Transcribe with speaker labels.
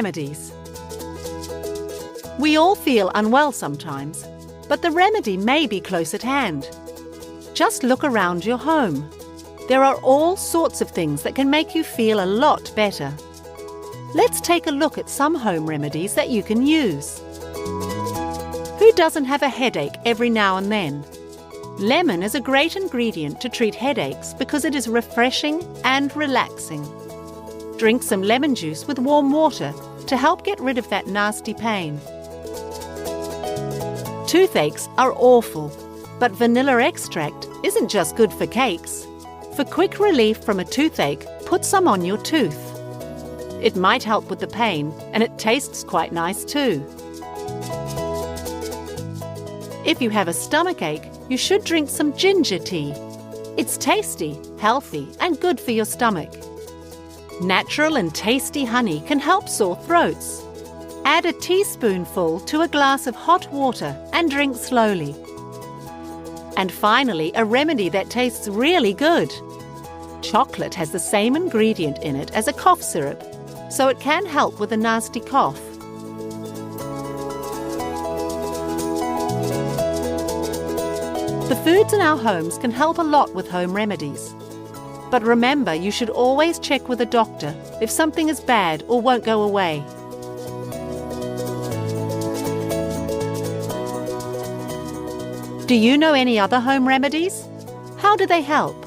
Speaker 1: remedies. We all feel unwell sometimes, but the remedy may be close at hand. Just look around your home. There are all sorts of things that can make you feel a lot better. Let's take a look at some home remedies that you can use. Who doesn't have a headache every now and then? Lemon is a great ingredient to treat headaches because it is refreshing and relaxing. Drink some lemon juice with warm water to help get rid of that nasty pain. Toothaches are awful, but vanilla extract isn't just good for cakes. For quick relief from a toothache, put some on your tooth. It might help with the pain, and it tastes quite nice too. If you have a stomachache, you should drink some ginger tea. It's tasty, healthy, and good for your stomach. Natural and tasty honey can help sore throats. Add a teaspoonful to a glass of hot water and drink slowly. And finally, a remedy that tastes really good. Chocolate has the same ingredient in it as a cough syrup, so it can help with a nasty cough. The foods in our homes can help a lot with home remedies. But remember, you should always check with a doctor if something is bad or won't go away. Do you know any other home remedies? How do they help?